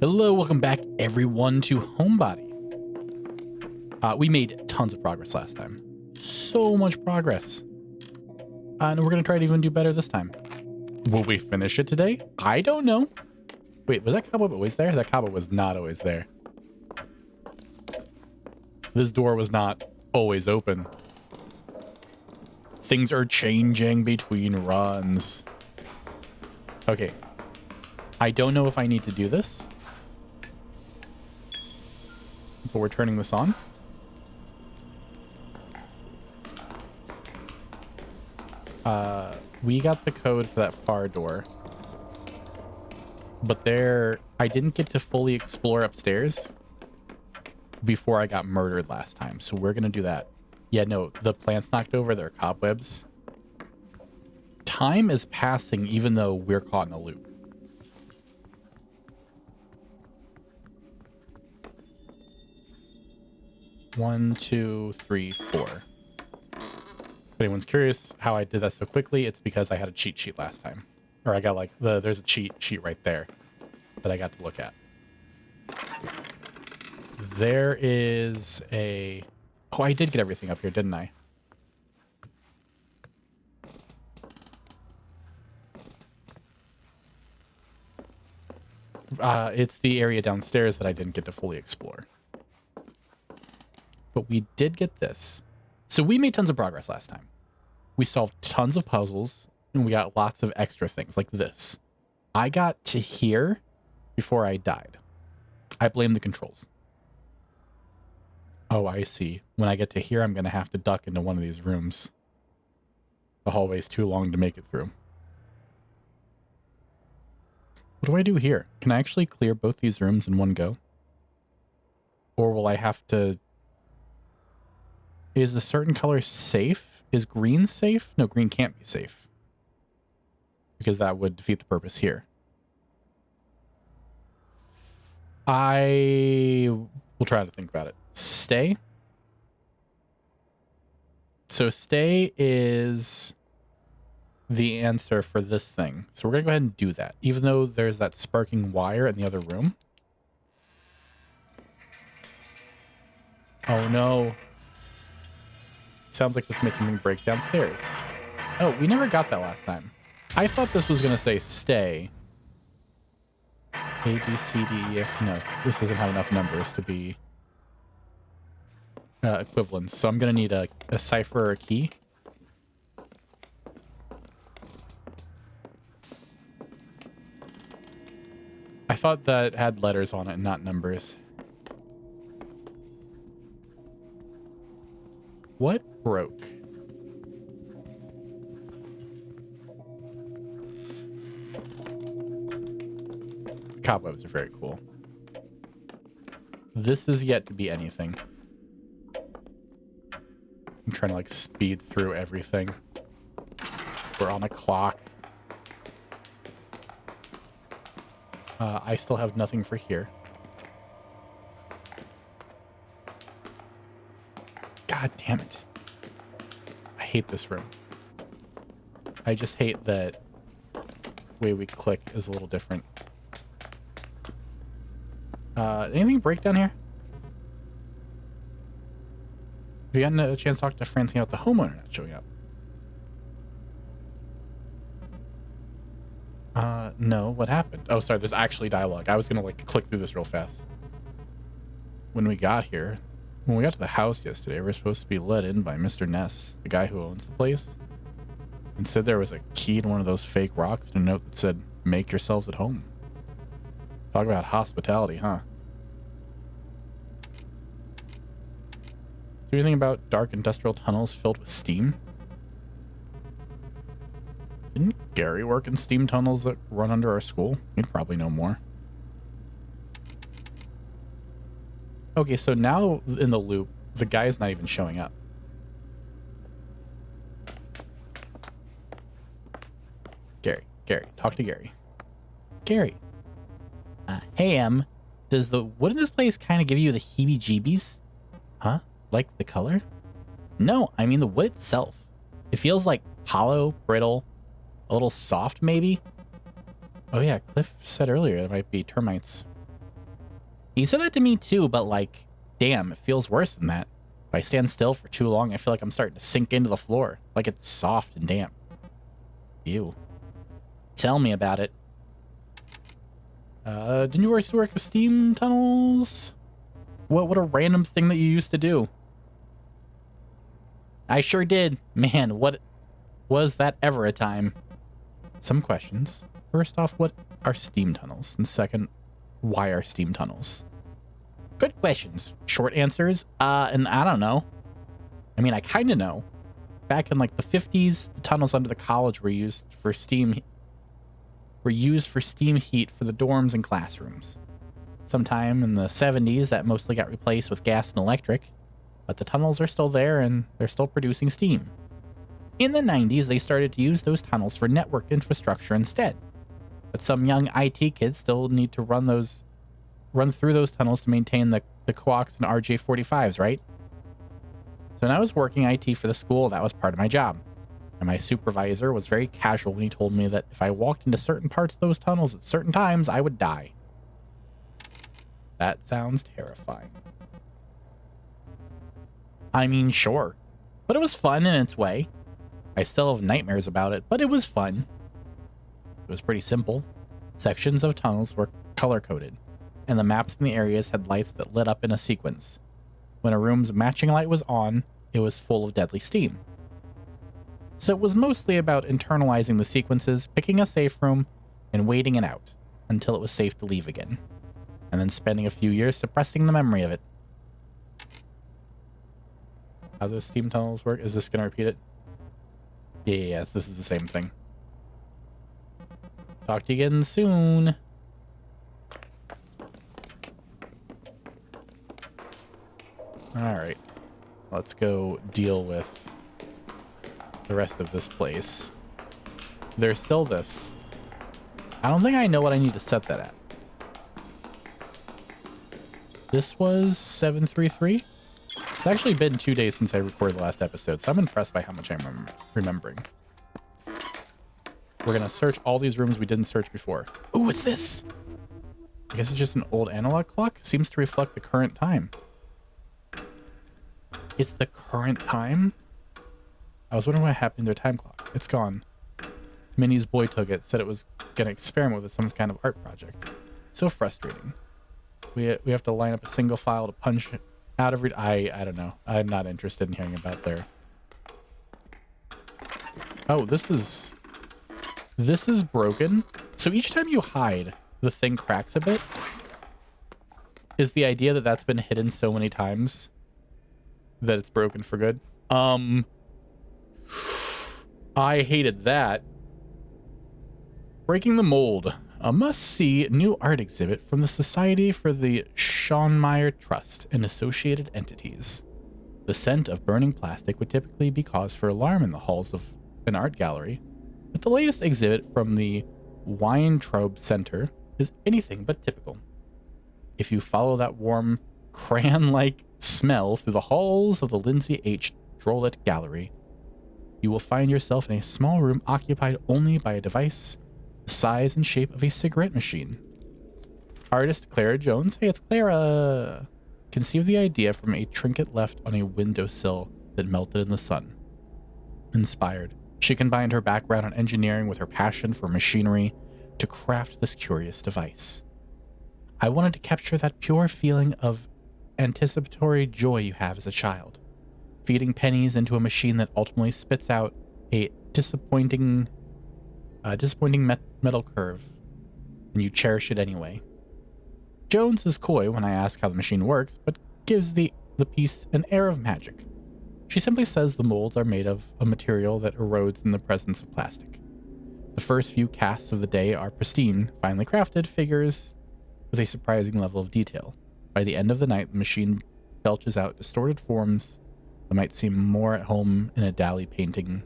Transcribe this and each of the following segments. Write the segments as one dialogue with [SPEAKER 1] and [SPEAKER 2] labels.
[SPEAKER 1] Hello, welcome back everyone to Homebody. We made tons of progress last time. So much progress. And we're going to try to even do better this time. Will we finish it today? I don't know. Wait, was that cobweb always there? That cobweb was not always there. This door was not always open. Things are changing between runs. Okay. I don't know if I need to do this. But we're turning this on. We got the code for that far door. But I didn't get to fully explore upstairs before I got murdered last time. So we're going to do that. Yeah, no, the plants knocked over. They're cobwebs. Time is passing even though we're caught in a loop. One, two, three, four. If anyone's curious how I did that so quickly, it's because I had a cheat sheet last time. Or I got like, there's a cheat sheet right there that I got to look at. There is a... Oh, I did get everything up here, didn't I? It's the area downstairs that I didn't get to fully explore. But we did get this. So we made tons of progress last time. We solved tons of puzzles, and we got lots of extra things like this. I got to here before I died. I blame the controls. Oh, I see. When I get to here, I'm going to have to duck into one of these rooms. The hallway's too long to make it through. What do I do here? Can I actually clear both these rooms in one go? Or will I have to... Is a certain color safe? Is green safe? No, green can't be safe. Because that would defeat the purpose here. I will try to think about it. Stay. So stay is the answer for this thing. So we're going to go ahead and do that. Even though there's that sparking wire in the other room. Oh no. Sounds like this made something break downstairs. Oh, we never got that last time. I thought this was going to say stay. A, B, C, D, E, F. No, this doesn't have enough numbers to be equivalents. So I'm going to need a cipher or a key. I thought that had letters on it and not numbers. What broke? Cobwebs are very cool. This is yet to be anything. I'm trying to like speed through everything. We're on a clock. I still have nothing for here. God damn it. I hate this room. I just hate that way we click is a little different. Anything break down here? Have you gotten a chance to talk to Francine about the homeowner not showing up? No, what happened? Oh, sorry, there's actually dialogue. I was gonna like click through this real fast. When we got to the house yesterday, we were supposed to be let in by Mr. Ness, the guy who owns the place. Instead, there was a key to one of those fake rocks and a note that said, "Make yourselves at home." Talk about hospitality, huh? Do anything about dark industrial tunnels filled with steam? Didn't Gary work in steam tunnels that run under our school? He'd probably know more. Okay, so now in the loop, the guy's not even showing up. Gary, talk to Gary. Gary. Hey, does the wood in this place kind of give you the heebie-jeebies? Huh? Like the color? No, I mean the wood itself. It feels like hollow, brittle, a little soft maybe. Oh yeah, Cliff said earlier it might be termites. He said that to me too, but like, damn, it feels worse than that. If I stand still for too long, I feel like I'm starting to sink into the floor, like it's soft and damp. Ew. Tell me about it. Didn't you work with steam tunnels? What a random thing that you used to do. I sure did. Man, what was that ever a time? Some questions. First off, what are steam tunnels? And second, why are steam tunnels? Good questions. Short answers, and I don't know. I mean, I kind of know. Back in like the 50s, the tunnels under the college were used for steam heat for the dorms and classrooms. Sometime in the 70s, that mostly got replaced with gas and electric, but the tunnels are still there and they're still producing steam. In the 90s, they started to use those tunnels for network infrastructure instead. But some young IT kids still need to run through those tunnels to maintain the coax and RJ45s, right? So when I was working IT for the school, that was part of my job. And my supervisor was very casual when he told me that if I walked into certain parts of those tunnels at certain times, I would die. That sounds terrifying. I mean, sure. But it was fun in its way. I still have nightmares about it, but it was fun. It was pretty simple. Sections of tunnels were color-coded, and the maps in the areas had lights that lit up in a sequence. When a room's matching light was on, it was full of deadly steam. So it was mostly about internalizing the sequences, picking a safe room, and waiting it out until it was safe to leave again, and then spending a few years suppressing the memory of it. How those steam tunnels work? Is this going to repeat it? Yes, this is the same thing. Talk to you again soon. Alright. Let's go deal with the rest of this place. There's still this. I don't think I know what I need to set that at. This was 733? It's actually been 2 days since I recorded the last episode, so I'm impressed by how much I'm remembering. We're gonna search all these rooms we didn't search before. Ooh, what's this? I guess it's just an old analog clock. Seems to reflect the current time. It's the current time? I was wondering what happened to their time clock. It's gone. Minnie's boy took it, said it was gonna experiment with some kind of art project. So frustrating. We have to line up a single file to punch out of I don't know. I'm not interested in hearing about their... Oh, this is broken. So each time you hide, the thing cracks a bit. Is the idea that that's been hidden so many times that it's broken for good? I hated that. Breaking the Mold. A must-see new art exhibit from the Society for the Schonmeyer Trust and associated entities. The scent of burning plastic would typically be cause for alarm in the halls of an art gallery, but the latest exhibit from the Weintraub Center is anything but typical. If you follow that warm, crayon-like smell through the halls of the Lindsay H. Drolet Gallery, you will find yourself in a small room occupied only by a device the size and shape of a cigarette machine. Artist Clara Jones, hey, it's Clara, conceived the idea from a trinket left on a windowsill that melted in the sun. Inspired, she combined her background in engineering with her passion for machinery to craft this curious device. I wanted to capture that pure feeling of anticipatory joy you have as a child, feeding pennies into a machine that ultimately spits out a disappointing metal curve, and you cherish it anyway. Jones is coy when I ask how the machine works, but gives the piece an air of magic. She simply says the molds are made of a material that erodes in the presence of plastic. The first few casts of the day are pristine, finely crafted figures with a surprising level of detail. By the end of the night, the machine belches out distorted forms that might seem more at home in a Dali painting.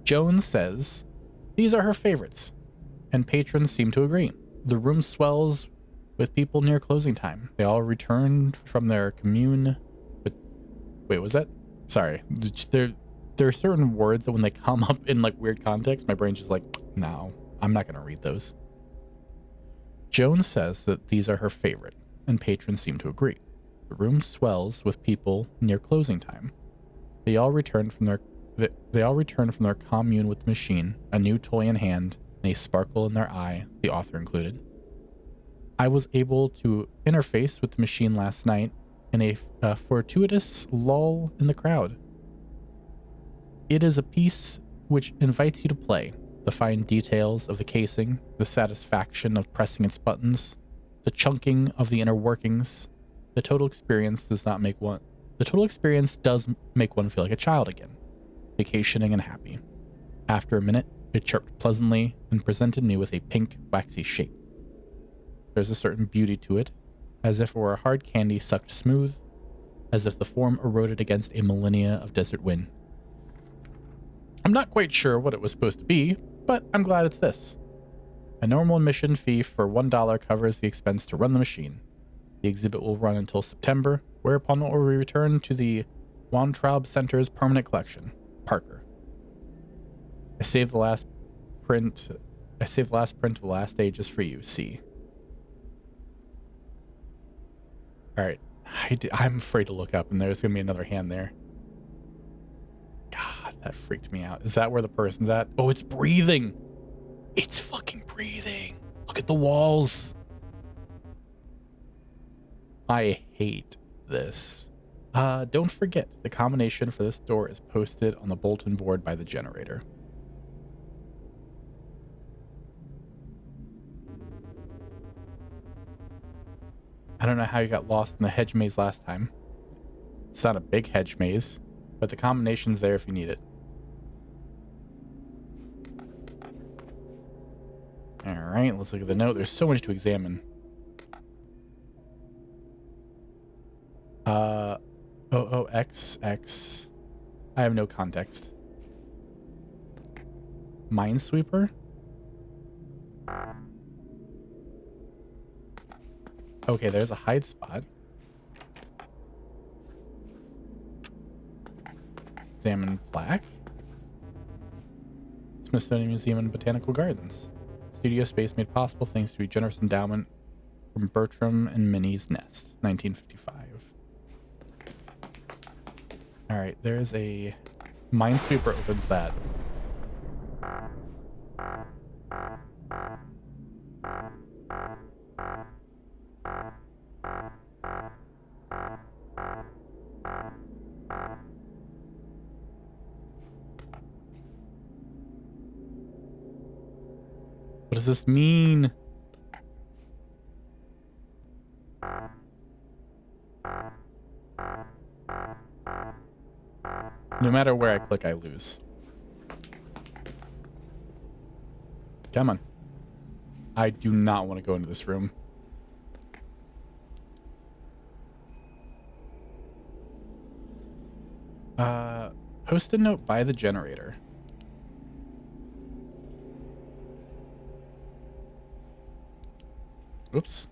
[SPEAKER 1] Jones says these are her favorites, and patrons seem to agree. The room swells with people near closing time. They all return from their commune with... Wait, was that? Sorry. There are certain words that when they come up in like weird context, my brain's just like, no, I'm not going to read those. Joan says that these are her favorite, and patrons seem to agree. The room swells with people near closing time. They all return from their commune with the machine, a new toy in hand, and a sparkle in their eye, the author included. I was able to interface with the machine last night in a fortuitous lull in the crowd. It is a piece which invites you to play. The fine details of the casing, the satisfaction of pressing its buttons, the chunking of the inner workings. The total experience does make one feel like a child again, vacationing and happy. After a minute, it chirped pleasantly and presented me with a pink, waxy shape. There's a certain beauty to it, as if it were a hard candy sucked smooth, as if the form eroded against a millennia of desert wind. I'm not quite sure what it was supposed to be, but I'm glad it's this. A normal admission fee for $1 covers the expense to run the machine. The exhibit will run until September, whereupon it will return to the Weintraub Center's permanent collection. Parker. I saved the last print of the last day just for you, C. Alright. I'm afraid to look up, and there's going to be another hand there. God, that freaked me out. Is that where the person's at? Oh, it's breathing! It's fucking breathing! Look at the walls! I hate this. Don't forget, the combination for this door is posted on the bulletin board by the generator. I don't know how you got lost in the hedge maze last time. It's not a big hedge maze, but the combination's there if you need it. Alright, let's look at the note. There's so much to examine. OOXX. I have no context. Minesweeper? Okay, there's a hide spot. Examine plaque. Smithsonian Museum and Botanical Gardens. Studio space made possible thanks to a generous endowment from Bertram and Minnie's Nest, 1955. Alright, there's a Minesweeper opens that. What does this mean? No matter where I click, I lose. Come on. I do not want to go into this room. Post-it note by the generator. Oops.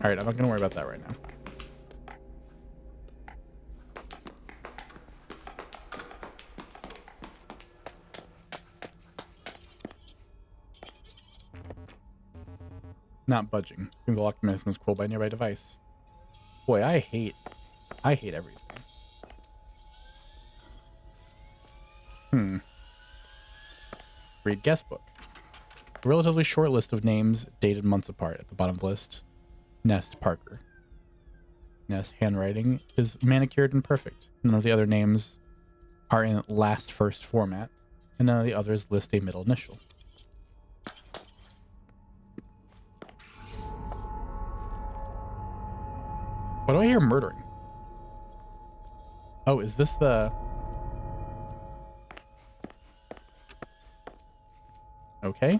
[SPEAKER 1] Alright, I'm not gonna worry about that right now. Not budging. The lock mechanism is cooled by a nearby device. Boy, I hate everything. Read guest book. A relatively short list of names dated months apart. At the bottom of the list, Nest Parker. Nest handwriting is manicured and perfect. None of the other names are in last first format, and none of the others list a middle initial. What do I hear murdering? Oh, is this the... Okay.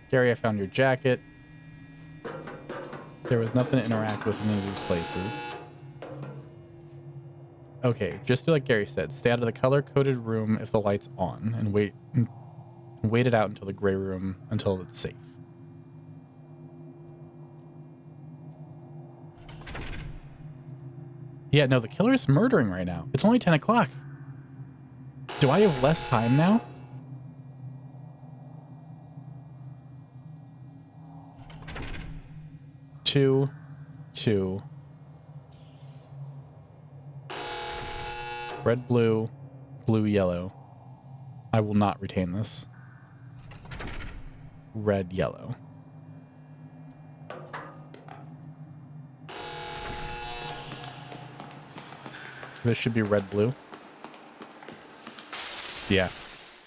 [SPEAKER 1] Gary, I found your jacket. There was nothing to interact with in any of these places. Okay, just do like Gary said. Stay out of the color-coded room if the light's on, and wait it out until the gray room until it's safe. Yeah, no, the killer is murdering right now. It's only 10 o'clock. Do I have less time now? Two. Red, blue, blue, yellow. I will not retain this. Red, yellow. This should be red, blue. Yeah.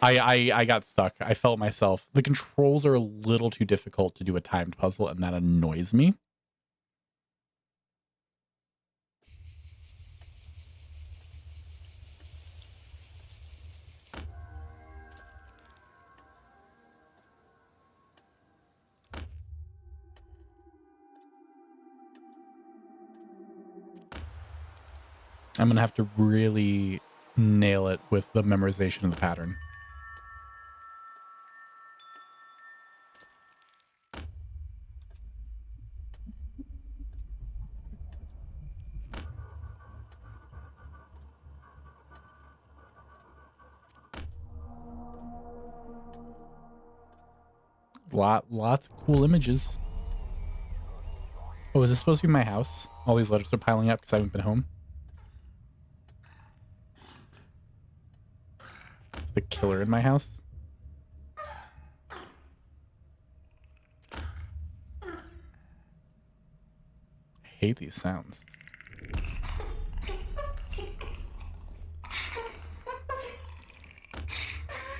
[SPEAKER 1] I got stuck. I felt myself. The controls are a little too difficult to do a timed puzzle, and that annoys me. I'm going to have to really nail it with the memorization of the pattern. Lots of cool images. Oh, is this supposed to be my house? All these letters are piling up because I haven't been home. Is the killer in my house? I hate these sounds.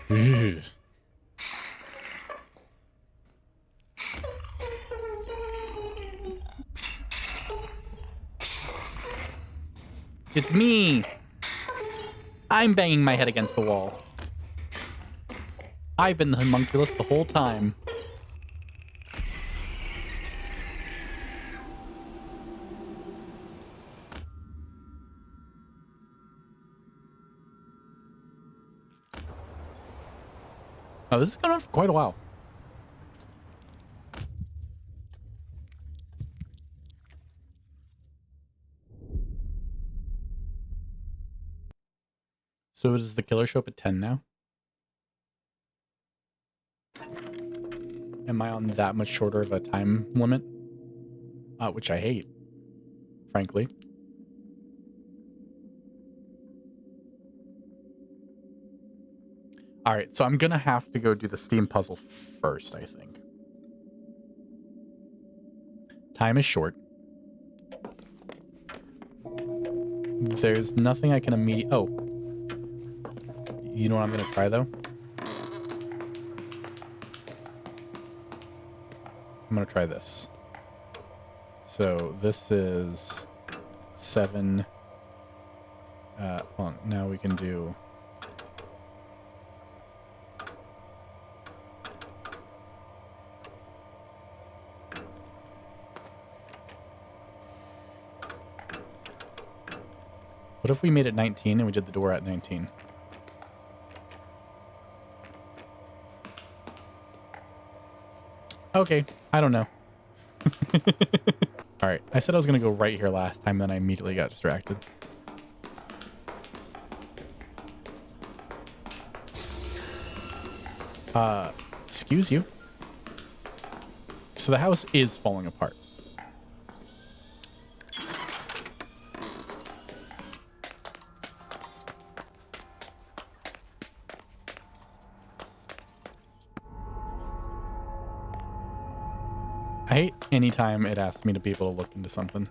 [SPEAKER 1] Ugh. It's me! I'm banging my head against the wall. I've been the homunculus the whole time. Oh, this is going on for quite a while. So does the killer show up at 10 now? Am I on that much shorter of a time limit? Which I hate, frankly. All right, so I'm going to have to go do the Steam puzzle first, I think. Time is short. There's nothing I can immediately... Oh. You know what I'm going to try, though? I'm going to try this. So this is 7. Well, now we can do... What if we made it 19 and we did the door at 19? Okay, I don't know. Alright, I said I was going to go right here last time, then I immediately got distracted. Excuse you. So the house is falling apart. I hate anytime it asks me to be able to look into something.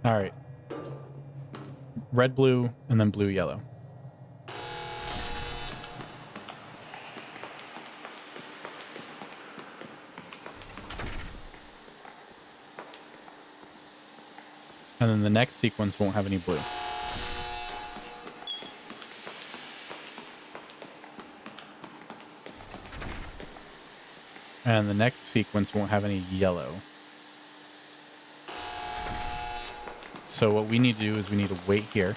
[SPEAKER 1] All right. Red, blue, and then blue, yellow. And then the next sequence won't have any blue. And the next sequence won't have any yellow. So what we need to do is we need to wait here.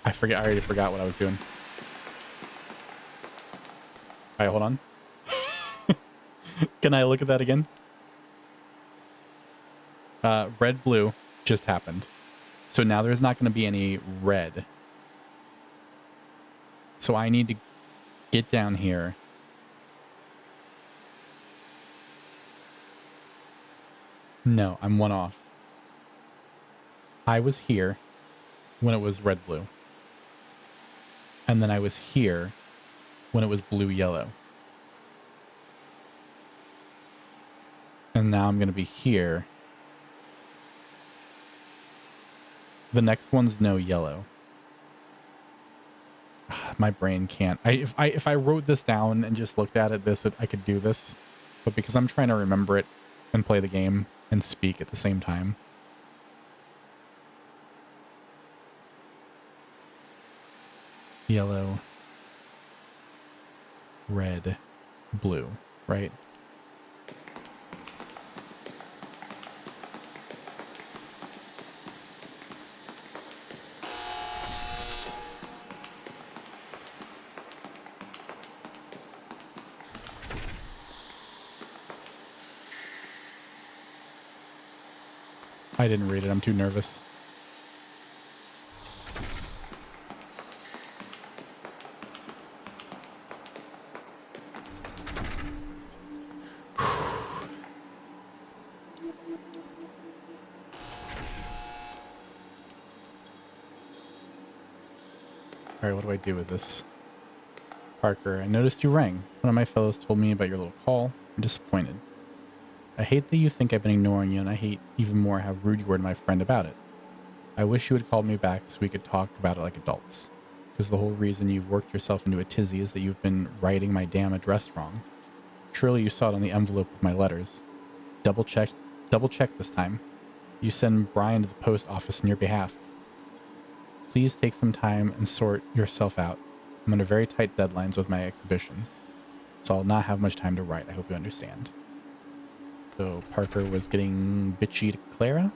[SPEAKER 1] I already forgot what I was doing. All right, hold on. Can I look at that again? Red, blue just happened. So now there's not going to be any red. So I need to get down here. No, I'm one off. I was here when it was red, blue. And then I was here when it was blue, yellow. And now I'm going to be here. The next one's no yellow. My brain can't. If I wrote this down and just looked at it, I could do this. But because I'm trying to remember it and play the game and speak at the same time. Yellow, red, blue, right? I didn't read it. I'm too nervous. All right, what do I do with this? Parker, I noticed you rang. One of my fellows told me about your little call. I'm disappointed. I hate that you think I've been ignoring you, and I hate even more how rude you were to my friend about it. I wish you had called me back so we could talk about it like adults. Because the whole reason you've worked yourself into a tizzy is that you've been writing my damn address wrong. Surely you saw it on the envelope of my letters. Double check this time. You send Brian to the post office on your behalf. Please take some time and sort yourself out. I'm under very tight deadlines with my exhibition, so I'll not have much time to write. I hope you understand. So Parker was getting bitchy to Clara.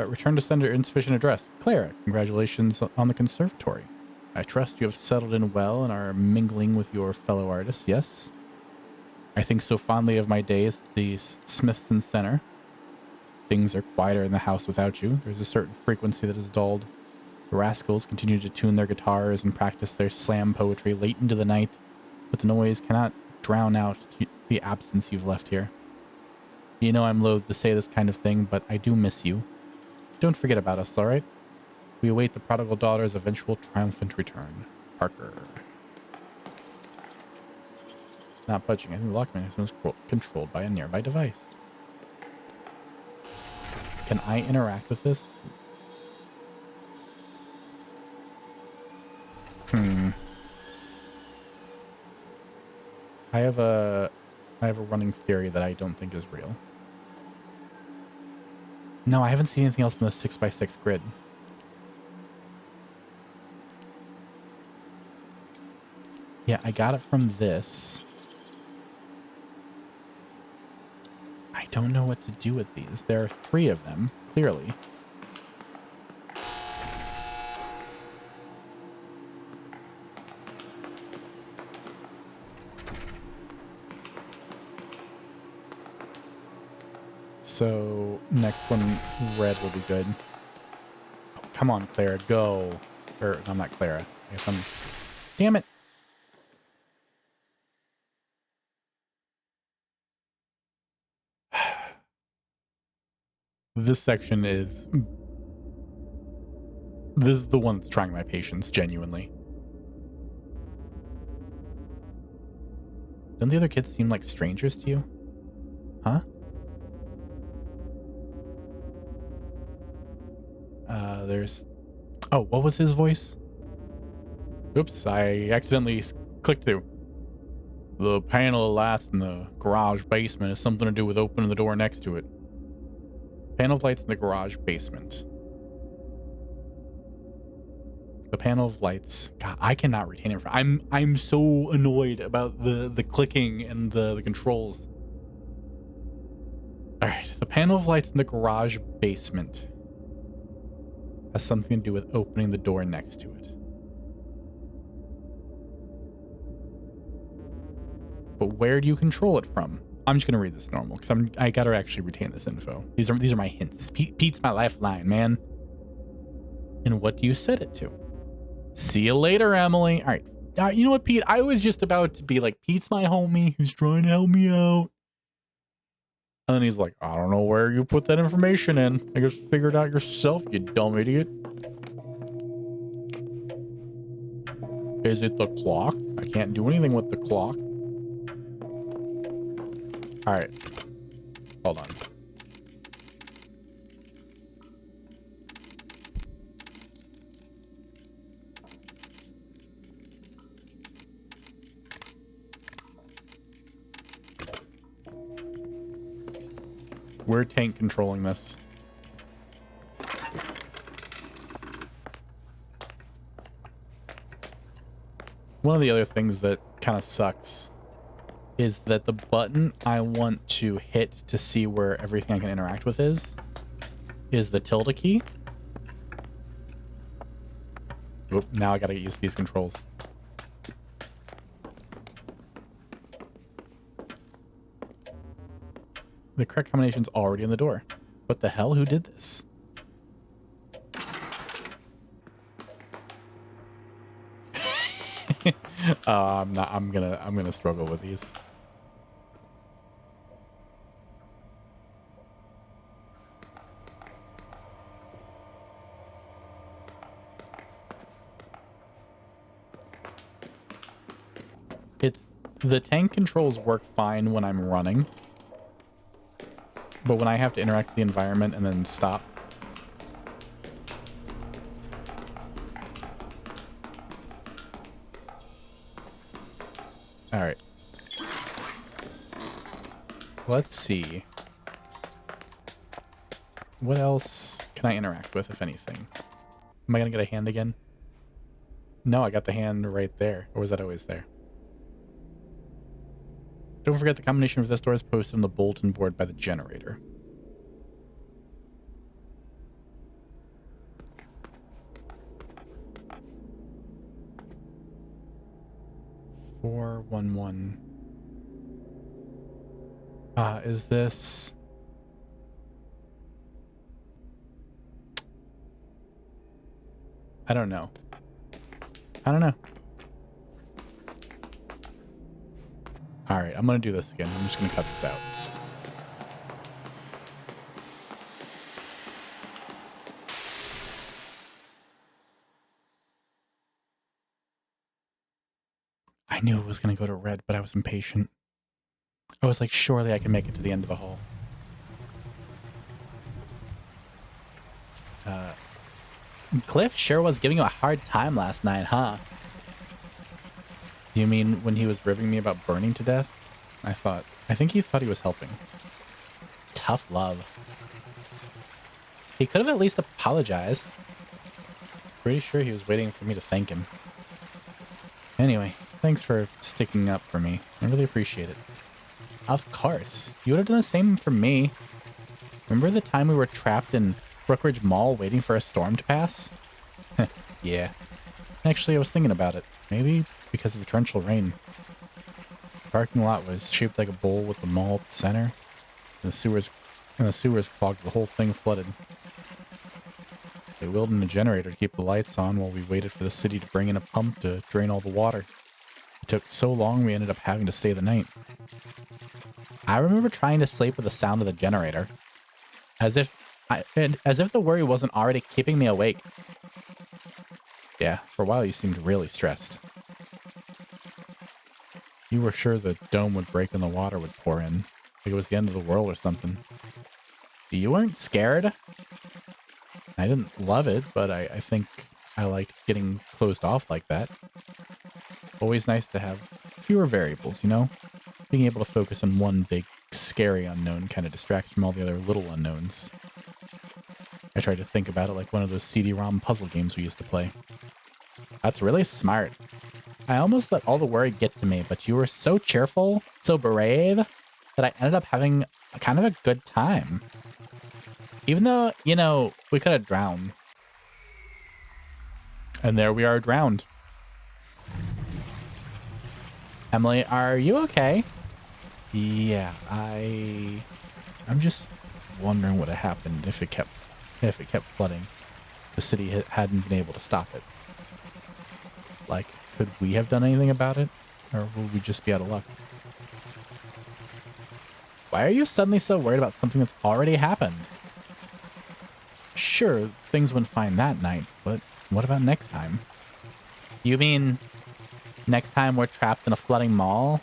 [SPEAKER 1] Return to sender insufficient address. Clara, congratulations on the conservatory. I trust you have settled in well and are mingling with your fellow artists, yes? I think so fondly of my days at the Smithson Center. Things are quieter in the house without you. There's a certain frequency that is dulled. The rascals continue to tune their guitars and practice their slam poetry late into the night, but the noise cannot drown out the absence you've left here. You know I'm loath to say this kind of thing, but I do miss you. Don't forget about us, all right? We await the prodigal daughter's eventual triumphant return. Parker. Not budging. I think the lock mechanism is controlled by a nearby device. Can I interact with this? I have a running theory that I don't think is real. No, I haven't seen anything else in the 6x6 grid. Yeah, I got it from this. I don't know what to do with these. There are 3 of them, clearly. So next one, red will be good. Oh, come on, Clara, go. Or, no, I'm not Clara. I guess I'm... Damn it. This section is... This is the one that's trying my patience, genuinely. Don't the other kids seem like strangers to you? Huh? There's... Oh, what was his voice? Oops, I accidentally clicked through. The panel of lights in the garage basement has something to do with opening the door next to it. Panel of lights in the garage basement. The panel of lights. God, I cannot retain it. I'm so annoyed about the clicking and the controls. All right, the panel of lights in the garage basement has something to do with opening the door next to it. But where do you control it from? I'm just gonna read this normal because I gotta actually retain this info. These are my hints. Pete's my lifeline, man. And what do you set it to? See you later, Emily. All right. You know what, Pete? I was just about to be like, Pete's my homie. He's trying to help me out. And then he's like, I don't know where you put that information in. I guess figure it out yourself, you dumb idiot. Is it the clock? I can't do anything with the clock. All right. Hold on. We're tank controlling this. One of the other things that kind of sucks is that the button I want to hit to see where everything I can interact with is the tilde key. Oop, now I gotta get used to these controls. The correct combination's already in the door. What the hell? Who did this? I'm gonna struggle with these. The tank controls work fine when I'm running, but when I have to interact with the environment and then stop. All right. Let's see. What else can I interact with, if anything? Am I gonna get a hand again? No, I got the hand right there. Or was that always there? Don't forget the combination of this door is posted on the bulletin board by the generator. (411). Is this... I don't know. Alright, I'm gonna do this again. I'm just gonna cut this out. I knew it was gonna go to red, but I was impatient. I was like, surely I can make it to the end of the hall. Cliff sure was giving you a hard time last night, huh? You mean when he was ribbing me about burning to death? I think he thought he was helping. Tough love. He could have at least apologized. Pretty sure he was waiting for me to thank him. Anyway, thanks for sticking up for me. I really appreciate it. Of course. You would have done the same for me. Remember the time we were trapped in Brookridge Mall waiting for a storm to pass? Yeah. Actually, I was thinking about it. Maybe because of the torrential rain. The parking lot was shaped like a bowl with the mall at the center. And the sewers clogged, the whole thing flooded. They wheeled in a generator to keep the lights on while we waited for the city to bring in a pump to drain all the water. It took so long we ended up having to stay the night. I remember trying to sleep with the sound of the generator. As if the worry wasn't already keeping me awake. Yeah, for a while you seemed really stressed. You were sure the dome would break and the water would pour in. Like it was the end of the world or something. You weren't scared? I didn't love it, but I think I liked getting closed off like that. Always nice to have fewer variables, you know? Being able to focus on one big, scary unknown kind of distracts from all the other little unknowns. I tried to think about it like one of those CD-ROM puzzle games we used to play. That's really smart. I almost let all the worry get to me, but you were so cheerful, so brave, that I ended up having kind of a good time. Even though, you know, we could have drowned. And there we are drowned. Emily, are you okay? Yeah, I'm just wondering what had happened if it kept flooding. The city hadn't been able to stop it. Like, could we have done anything about it? Or will we just be out of luck? Why are you suddenly so worried about something that's already happened? Sure, things went fine that night, but what about next time? You mean next time we're trapped in a flooding mall?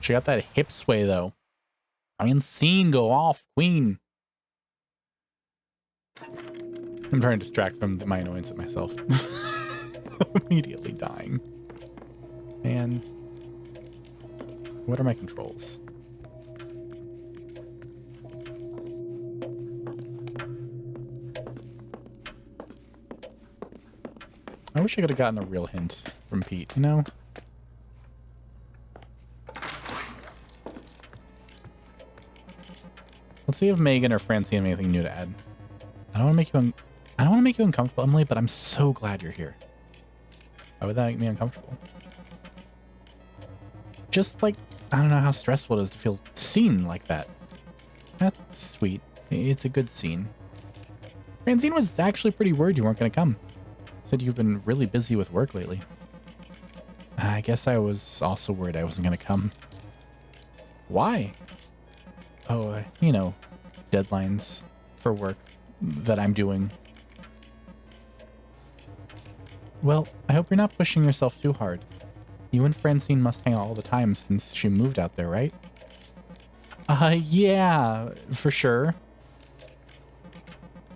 [SPEAKER 1] She got that hip sway, though. I mean, scene go off, queen. I'm trying to distract from my annoyance at myself. Immediately dying. And what are my controls? I wish I could have gotten a real hint from Pete, you know? Let's see if Megan or Francine have anything new to add. I don't want to make you uncomfortable, Emily, but I'm so glad you're here. Why would that make me uncomfortable? Just like, I don't know how stressful it is to feel seen like that. That's sweet. It's a good scene. Francine was actually pretty worried you weren't going to come. Said you've been really busy with work lately. I guess I was also worried I wasn't going to come. Why? Oh, you know, deadlines for work that I'm doing. Well, I hope you're not pushing yourself too hard. You and Francine must hang out all the time since she moved out there, right? Yeah, for sure.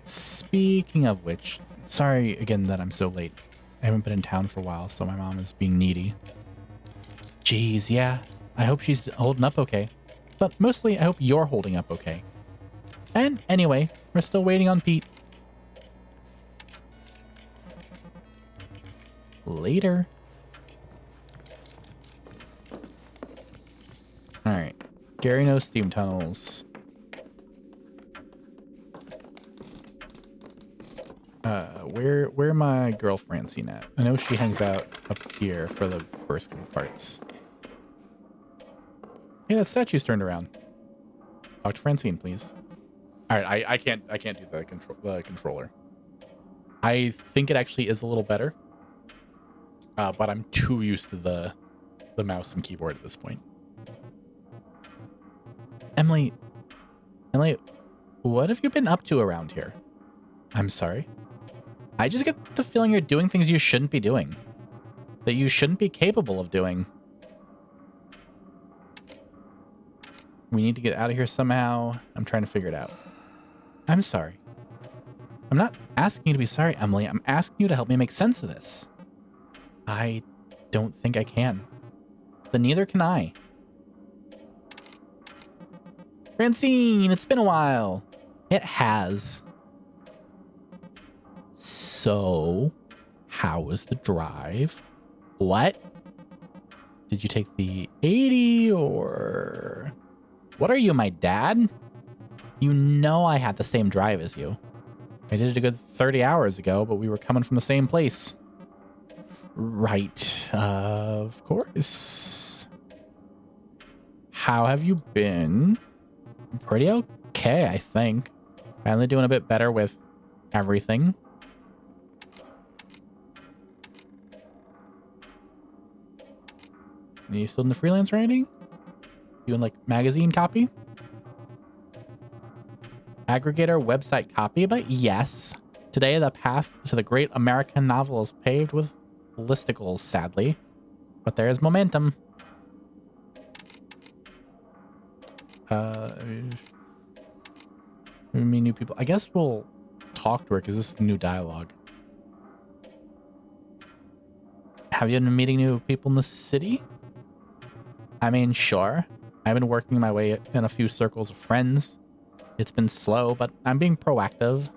[SPEAKER 1] Speaking of which, sorry again that I'm so late. I haven't been in town for a while, so my mom is being needy. Jeez, yeah. I hope she's holding up okay. But mostly, I hope you're holding up okay. And anyway, we're still waiting on Pete. Later. Alright. Gary knows steam tunnels. Where my girl Francine at? I know she hangs out up here for the first couple parts. Hey, that statue's turned around. Talk to Francine, please. Alright, I can't do the controller. I think it actually is a little better. But I'm too used to the mouse and keyboard at this point. Emily, what have you been up to around here? I'm sorry. I just get the feeling you're doing things you shouldn't be doing. That you shouldn't be capable of doing. We need to get out of here somehow. I'm trying to figure it out. I'm sorry. I'm not asking you to be sorry, Emily. I'm asking you to help me make sense of this. I don't think I can. But neither can I. Francine, it's been a while. It has. So, how was the drive? What? Did you take the 80 or... What are you, my dad? You know I had the same drive as you. I did it a good 30 hours ago, but we were coming from the same place. Right, of course. How have you been? Pretty okay, I think. Finally doing a bit better with everything. Are you still in the freelance writing? Doing like magazine copy? Aggregator website copy, but yes. Today the path to the great American novel is paved with listicles, sadly. But there's momentum. We meet new people. I guess we'll talk to her because this is new dialogue. Have you been meeting new people in the city? I mean, sure. I've been working my way in a few circles of friends. It's been slow, but I'm being proactive.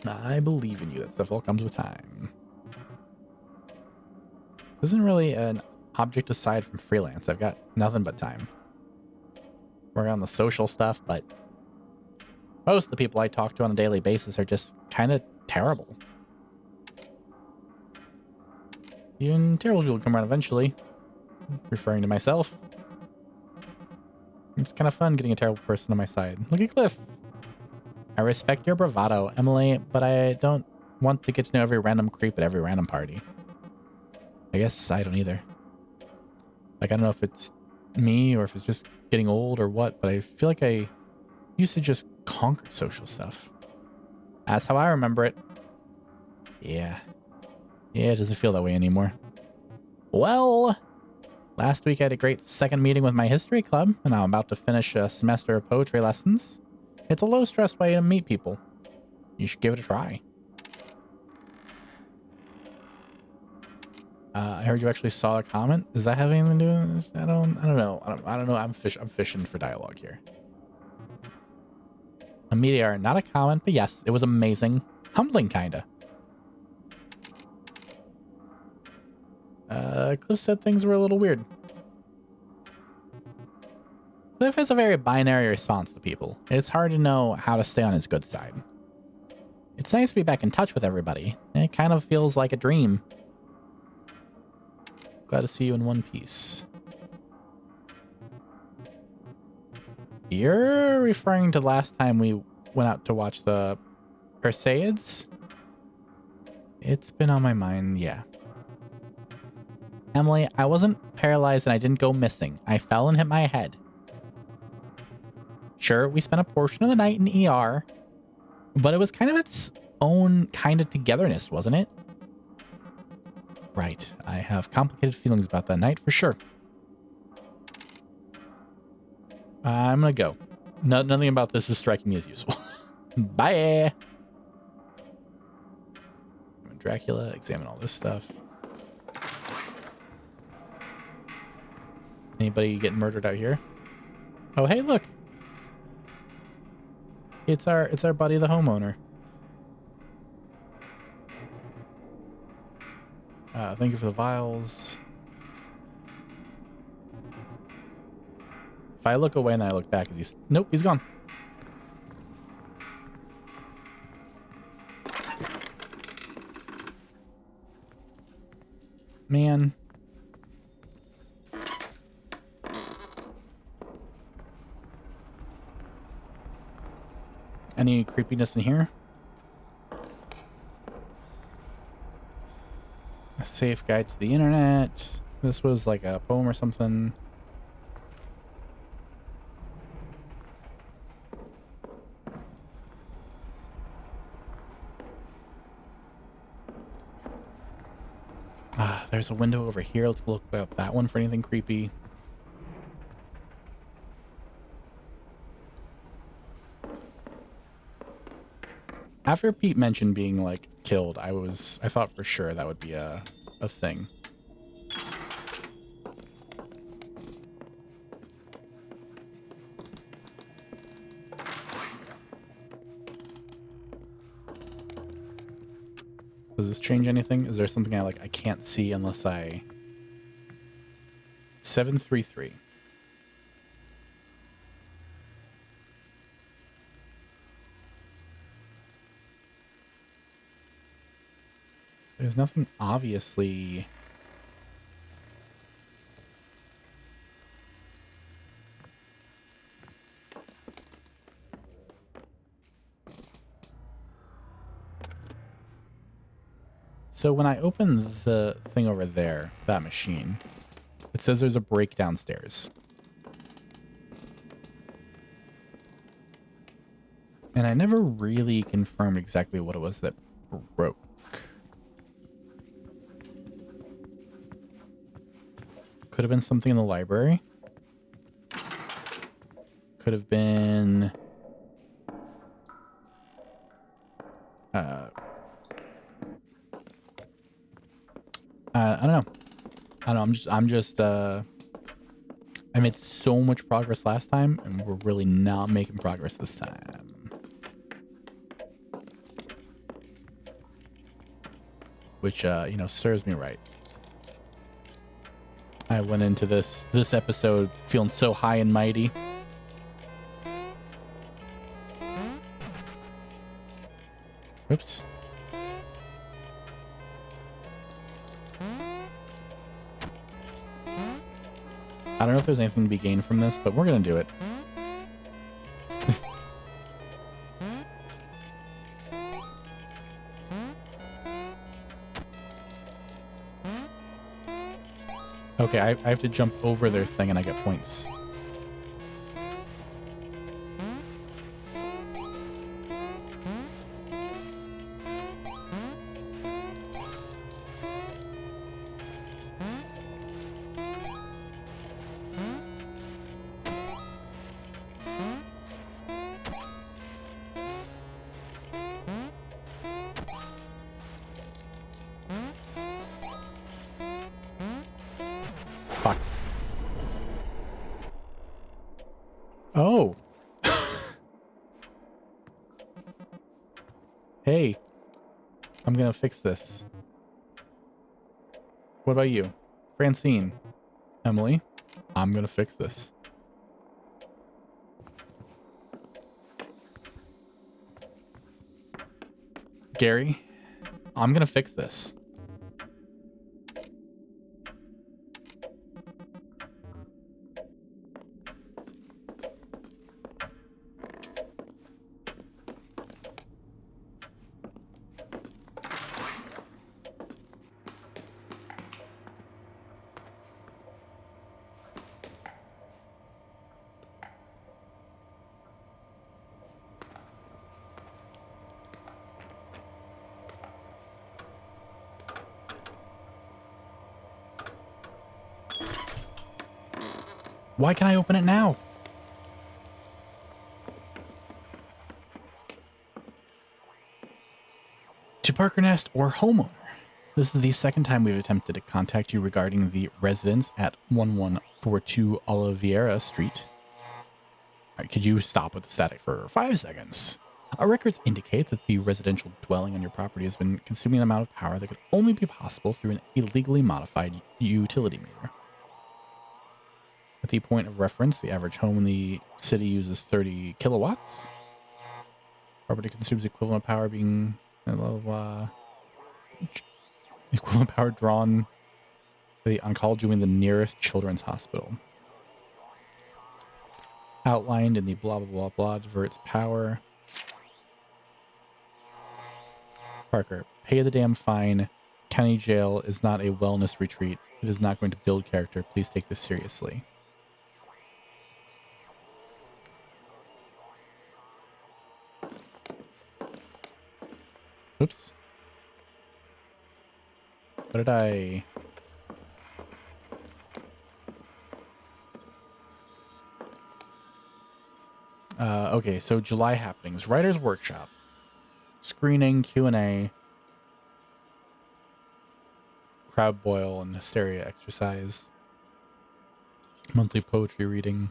[SPEAKER 1] I believe in you. That stuff all comes with time. This isn't really an object aside from freelance. I've got nothing but time. Working on the social stuff, but most of the people I talk to on a daily basis are just kind of terrible. Even terrible people come around eventually. Referring to myself. It's kind of fun getting a terrible person on my side. Look at Cliff. I respect your bravado, Emily, but I don't want to get to know every random creep at every random party. I guess I don't either. Like, I don't know if it's me or if it's just getting old or what, but I feel like I used to just conquer social stuff. That's how I remember it. Yeah. Yeah, it doesn't feel that way anymore. Well, last week I had a great second meeting with my history club, and I'm about to finish a semester of poetry lessons. It's a low-stress way to meet people. You should give it a try. I heard you actually saw a comment. Does that have anything to do with this? I don't know. I don't know. I'm fishing for dialogue here. A meteor, not a comment, but yes, it was amazing. Humbling, kinda. Cliff said things were a little weird. Cliff has a very binary response to people. It's hard to know how to stay on his good side. It's nice to be back in touch with everybody. It kind of feels like a dream. Glad to see you in one piece. You're referring to last time we went out to watch the Perseids? It's been on my mind, yeah. Emily, I wasn't paralyzed and I didn't go missing. I fell and hit my head. Sure, we spent a portion of the night in ER, but it was kind of its own kind of togetherness, wasn't it? Right. I have complicated feelings about that night for sure. I'm gonna go. Nothing about this is striking me as useful. Bye! Dracula, examine all this stuff. Anybody getting murdered out here? Oh, hey, look! It's our buddy, the homeowner. Thank you for the vials. If I look away and I look back, is he... Nope, he's gone. Man. Any creepiness in here? A safe guide to the internet. This was like a poem or something. There's a window over here. Let's look at that one for anything creepy. After Pete mentioned being like killed, I thought for sure that would be a thing. Does this change anything? Is there something I can't see unless I... 733. There's nothing obviously... So when I open the thing over there, that machine, it says there's a break downstairs. And I never really confirmed exactly what it was that broke. Could have been something in the library. Could have been... I don't know. I don't know. I made so much progress last time, and we're really not making progress this time. Which, you know, serves me right. I went into this episode feeling so high and mighty. Oops. I don't know if there's anything to be gained from this, but we're gonna do it. Okay, I have to jump over their thing and I get points. Fuck. Oh. Hey. I'm gonna fix this. What about you? Francine. Emily. I'm gonna fix this. Gary. I'm gonna fix this. Why can't I open it now? To Parker Nest or homeowner. This is the second time we've attempted to contact you regarding the residence at 1142 Oliveira Street. All right, could you stop with the static for 5 seconds? Our records indicate that the residential dwelling on your property has been consuming an amount of power that could only be possible through an illegally modified utility meter. At the point of reference, the average home in the city uses 30 kilowatts. Property consumes equivalent power being equivalent power drawn by the oncology in the nearest children's hospital. Outlined in the blah blah blah blah diverts power. Parker, pay the damn fine. County jail is not a wellness retreat. It is not going to build character. Please take this seriously. Oops. What did I... okay, so July happenings. Writer's Workshop. Screening, Q&A. Crowd boil and hysteria exercise. Monthly poetry reading.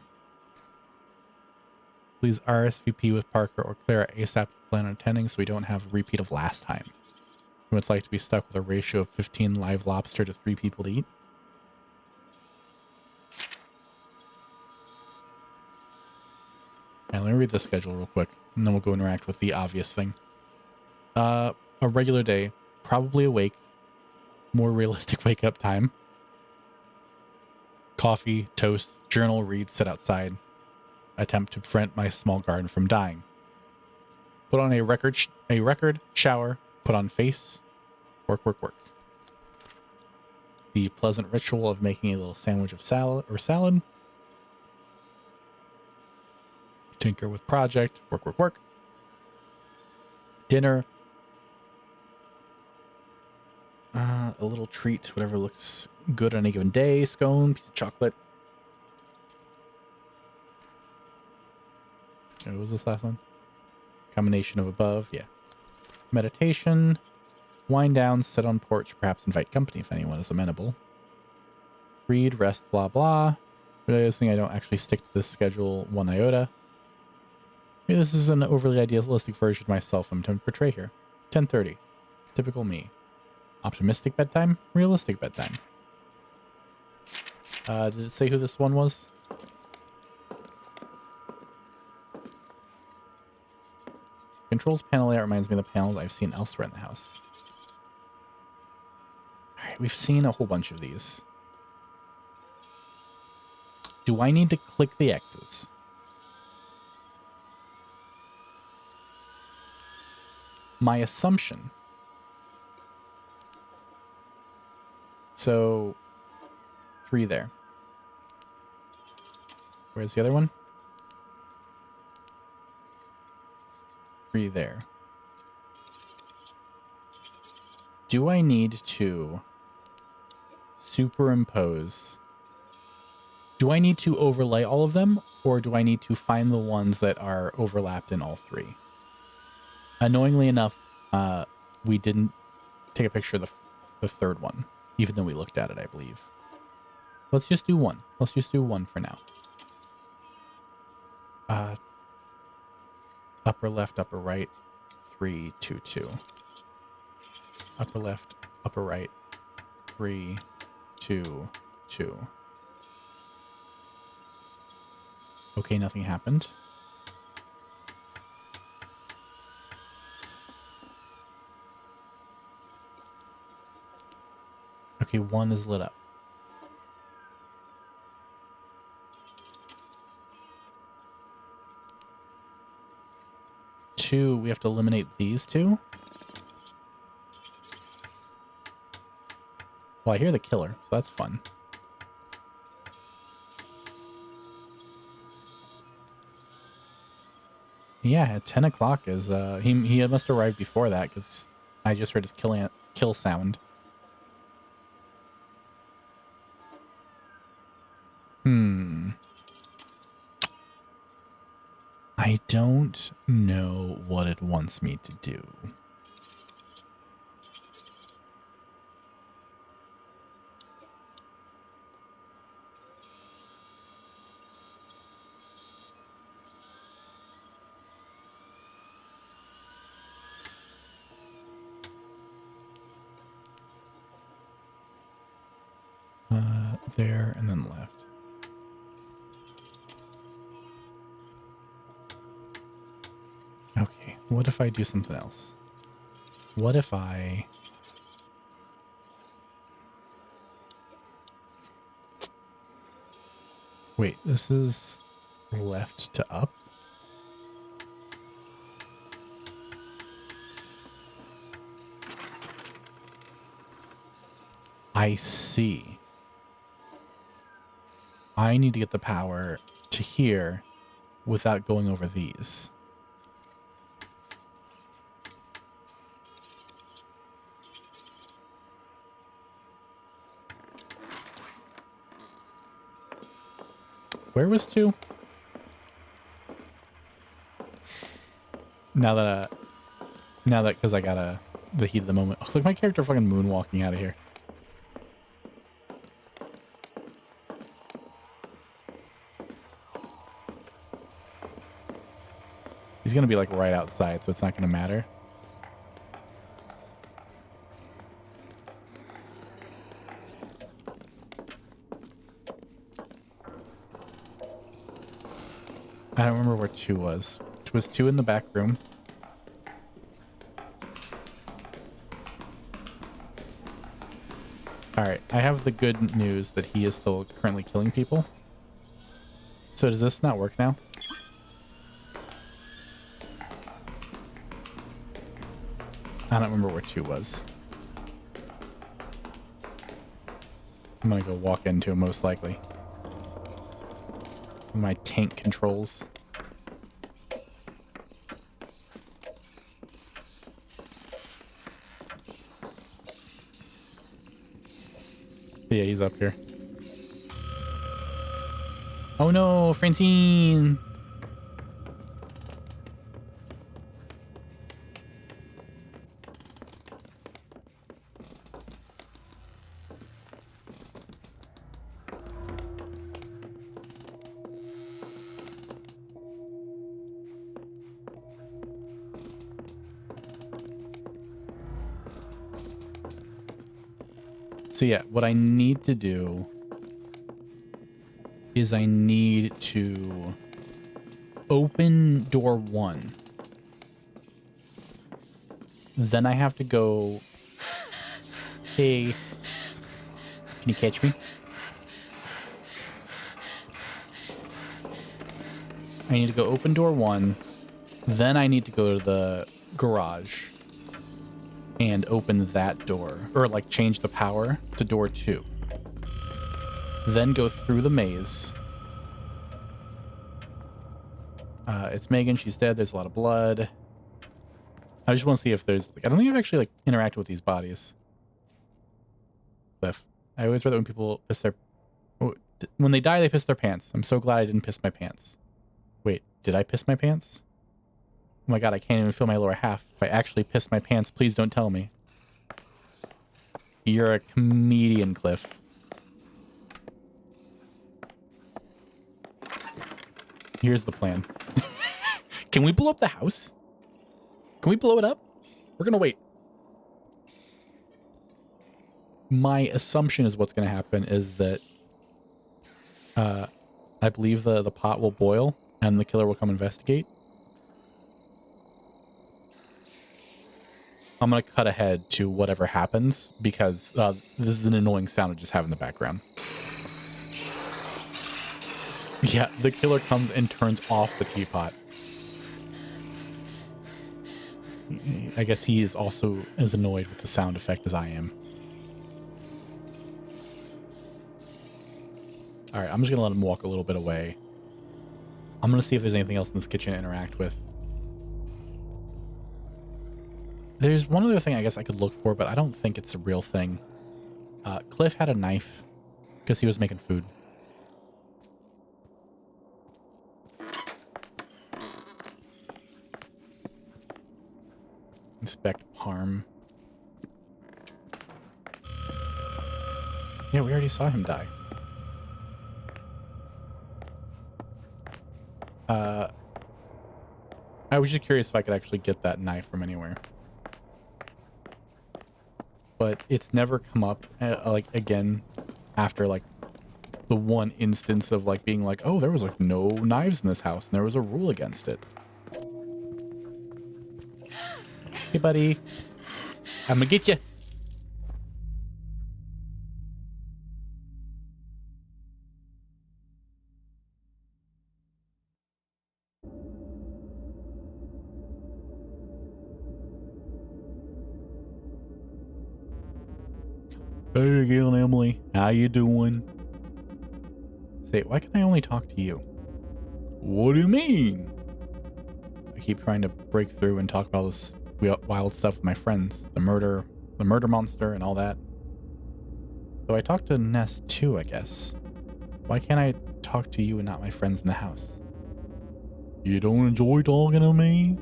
[SPEAKER 1] Please RSVP with Parker or Clara ASAP to plan on attending so we don't have a repeat of last time. What it's like to be stuck with a ratio of 15 live lobster to 3 people to eat. And let me read the schedule real quick, and then we'll go interact with the obvious thing. A regular day, probably awake, more realistic wake up time. Coffee, toast, journal, read, sit outside. Attempt to prevent my small garden from dying. Put on a record, shower, put on face, work, work, work. The pleasant ritual of making a little sandwich of salad. Tinker with project, work, work, work. Dinner. A little treat, whatever looks good on any given day. Scone, piece of chocolate. What was this last one? Combination of above, yeah. Meditation. Wind down, sit on porch, perhaps invite company if anyone is amenable. Read, rest, blah, blah. Realizing I don't actually stick to this schedule one iota. Maybe this is an overly idealistic version of myself I'm trying to portray here. 10:30. Typical me. Optimistic bedtime? Realistic bedtime. Did it say who this one was? Controls panel layout reminds me of the panels I've seen elsewhere in the house. Alright, we've seen a whole bunch of these. Do I need to click the X's? My assumption. So, 3 there. Where's the other one? 3 there. Do I need to superimpose? Do I need to overlay all of them, or do I need to find the ones that are overlapped in all 3? Annoyingly enough, we didn't take a picture of the third one, even though we looked at it, I believe. Let's just do one. Let's just do one for now. Upper left, upper right, 3, 2, 2. Upper left, upper right, 3, 2, 2. Okay, nothing happened. Okay, 1 is lit up. 2, we have to eliminate these 2. Well, I hear the killer, so that's fun. Yeah, at 10 o'clock is, he must arrive before that, because I just heard his kill sound. I don't know what it wants me to do. There and then left. Okay, what if I do something else? What if I... Wait, this is left to up? I see. I need to get the power to here without going over these. Where was 2? Now that, because I got the heat of the moment. Oh, look, my character fucking moonwalking out of here. He's gonna be like right outside, so it's not gonna matter. I don't remember where 2 was. Was 2 in the back room? Alright, I have the good news that he is still currently killing people. So does this not work now? I don't remember where 2 was. I'm gonna go walk into him most likely. My tank controls. yeah, he's up here. Oh no, Francine! So yeah, what I need to do is I need to open door 1. Then I have to go... Hey, can you catch me? I need to go open door 1. Then I need to go to the garage and open that door. Or like change the power to door 2. Then go through the maze. It's Megan. She's dead. There's a lot of blood. I just want to see if there's... I don't think I've actually like interacted with these bodies. Cliff. I always read that when people piss their... When they die, they piss their pants. I'm so glad I didn't piss my pants. Wait, did I piss my pants? Oh my god, I can't even feel my lower half. If I actually pissed my pants, please don't tell me. You're a comedian, Cliff. Here's the plan. Can we blow up the house? Can we blow it up? We're gonna wait. My assumption is what's gonna happen is that I believe the pot will boil and the killer will come investigate. I'm gonna cut ahead to whatever happens because this is an annoying sound to just have in the background. Yeah, the killer comes and turns off the teapot. I guess he is also as annoyed with the sound effect as I am. Alright, I'm just gonna let him walk a little bit away. I'm gonna see if there's anything else in this kitchen to interact with. There's one other thing I guess I could look for, but I don't think it's a real thing. Cliff had a knife because he was making food. Inspect Parm. Yeah, we already saw him die. I was just curious if I could actually get that knife from anywhere. But it's never come up, like, again, after, like, the one instance of, like, being like, oh, there was, like, no knives in this house, and there was a rule against it. Hey, buddy. I'm gonna get you. Hey again, Emily. How you doing? Say, why can I only talk to you? What do you mean? I keep trying to break through and talk about all this wild stuff with my friends. The murder monster and all that. So I talked to Ness too, I guess. Why can't I talk to you and not my friends in the house? You don't enjoy talking to me?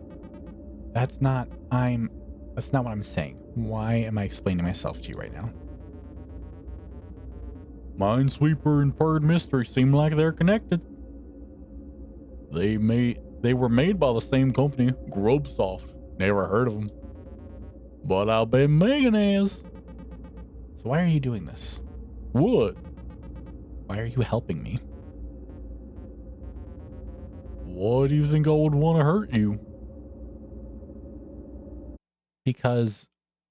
[SPEAKER 1] That's not what I'm saying. Why am I explaining myself to you right now? Minesweeper and Bird Mystery seem like they're connected. They were made by the same company, Grubsoft. Never heard of them. But I'll bet Megan has. So why are you doing this? What? Why are you helping me? Why do you think I would want to hurt you? Because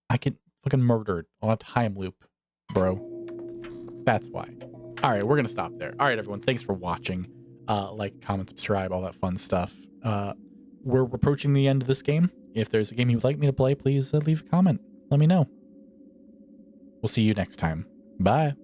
[SPEAKER 1] I get fucking murdered on a time loop, bro. That's why. All right, we're going to stop there. All right, everyone. Thanks for watching. Like, comment, subscribe, all that fun stuff. We're approaching the end of this game. If there's a game you'd like me to play, please leave a comment. Let me know. We'll see you next time. Bye.